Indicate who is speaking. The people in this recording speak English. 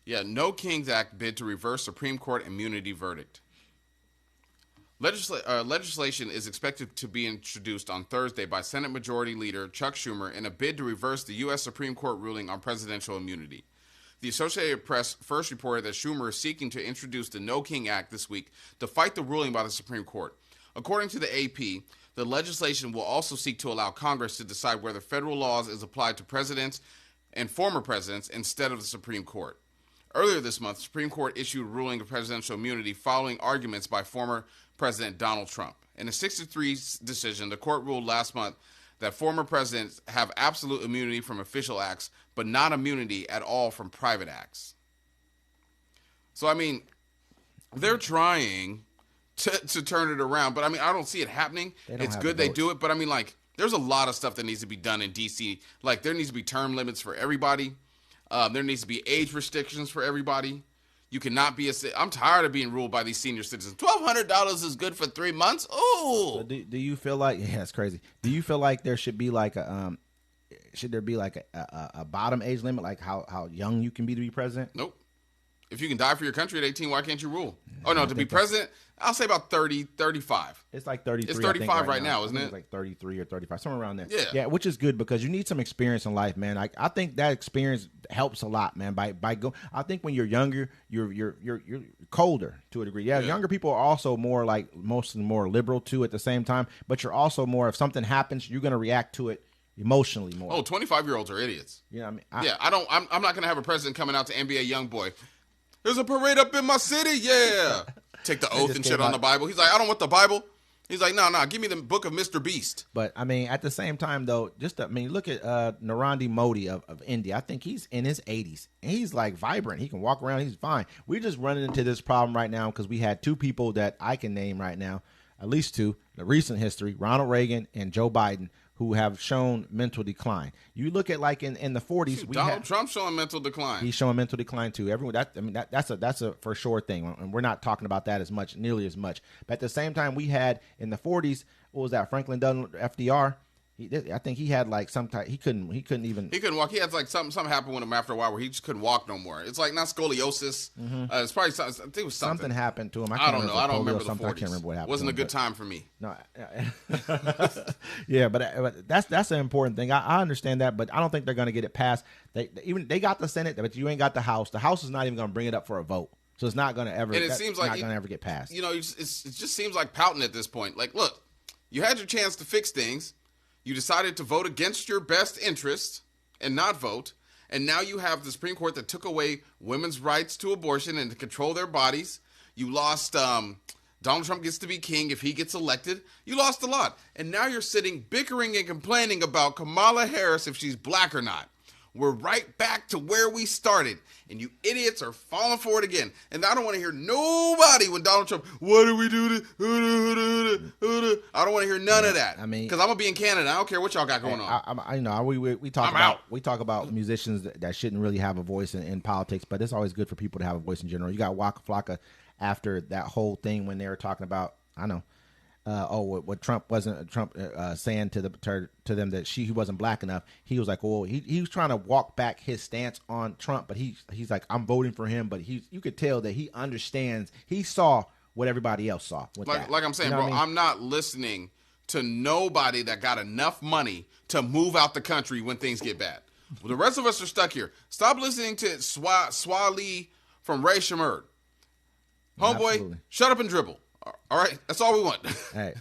Speaker 1: Yeah, No Kings Act bid to reverse Supreme Court immunity verdict. Legislation is expected to be introduced on Thursday by Senate Majority Leader Chuck Schumer in a bid to reverse the U.S. Supreme Court ruling on presidential immunity. The Associated Press first reported that Schumer is seeking to introduce the No King Act this week to fight the ruling by the Supreme Court. According to the AP, the legislation will also seek to allow Congress to decide whether federal laws is applied to presidents and former presidents instead of the Supreme Court. Earlier this month, the Supreme Court issued a ruling of presidential immunity following arguments by former President Donald Trump. In a 6-3 decision, the court ruled last month that former presidents have absolute immunity from official acts, but not immunity at all from private acts. So, I mean, they're trying to turn it around, but I mean, I don't see it happening. It's good they do it, but I mean, like, there's a lot of stuff that needs to be done in D.C. Like, there needs to be term limits for everybody. There needs to be age restrictions for everybody. You cannot be I'm tired of being ruled by these senior citizens. $1,200 is good for 3 months. Ooh.
Speaker 2: So do you feel like, yeah, it's crazy. Do you feel like there should be like should there be like a bottom age limit, like how young you can be to be president?
Speaker 1: Nope. If you can die for your country at 18, why can't you rule? Oh, no, to be president, I'll say about 30, 35.
Speaker 2: It's like 33.
Speaker 1: It's 35 right now, isn't it?
Speaker 2: It's like 33 or 35, somewhere around there.
Speaker 1: Yeah.
Speaker 2: Yeah, which is good because you need some experience in life, man. I think that experience helps a lot, man. I think when you're younger, you're colder to a degree. Yeah, younger people are also mostly more liberal too at the same time, but you're also more, if something happens, you're going to react to it emotionally more.
Speaker 1: Oh, 25-year-olds are idiots.
Speaker 2: You know what
Speaker 1: I'm
Speaker 2: I mean?
Speaker 1: not going to have a president coming out to NBA YoungBoy. There's a parade up in my city, yeah. Take the oath and shit on the Bible. He's like, I don't want the Bible. He's like, no, give me the book of Mr. Beast.
Speaker 2: But, I mean, at the same time, though, look at Narendra Modi of India. I think he's in his 80s. And he's, like, vibrant. He can walk around. He's fine. We're just running into this problem right now because we had two people that I can name right now, at least two, the recent history, Ronald Reagan and Joe Biden, who have shown mental decline. You look at like in the 40s,
Speaker 1: Donald Trump showing mental decline.
Speaker 2: He's showing mental decline too. Everyone, that's a for sure thing, and we're not talking about that nearly as much. But at the same time, we had in the 40s, what was that? Franklin Delano, FDR. I think he had like some type. He couldn't
Speaker 1: walk. He had like something happened with him after a while where he just couldn't walk no more. It's like not scoliosis. Mm-hmm. It's probably I think it was something
Speaker 2: happened to him.
Speaker 1: I don't know. I don't remember the 40s.
Speaker 2: I can't remember what happened.
Speaker 1: Wasn't a good time for me.
Speaker 2: No. Yeah, but that's an important thing. I understand that, but I don't think they're going to get it passed. They got the Senate, but you ain't got the House. The House is not even going to bring it up for a vote. So it's not going to ever. And it seems like not going to ever get passed.
Speaker 1: You know, it just seems like pouting at this point. Like, look, you had your chance to fix things. You decided to vote against your best interest and not vote. And now you have the Supreme Court that took away women's rights to abortion and to control their bodies. You lost Donald Trump gets to be king if he gets elected. You lost a lot. And now you're sitting bickering and complaining about Kamala Harris if she's black or not. We're right back to where we started. And you idiots are falling for it again. And I don't want to hear nobody when Donald Trump, what do we do to, I don't want to hear none of that. I mean, because I'm going to be in Canada. I don't care what y'all got going on.
Speaker 2: We talk about musicians that shouldn't really have a voice in politics, but it's always good for people to have a voice in general. You got Waka Flocka after that whole thing when they were talking about, what Trump wasn't saying to them that he wasn't black enough. He was like, well, he was trying to walk back his stance on Trump, but he's like, I'm voting for him. But you could tell that he understands. He saw what everybody else saw.
Speaker 1: Like I'm saying, bro, I'm not listening to nobody that got enough money to move out the country when things get bad. Well, the rest of us are stuck here. Stop listening to Swali from Ray Shamurd. Homeboy, shut up and dribble. All right, that's all we want.
Speaker 2: Hey,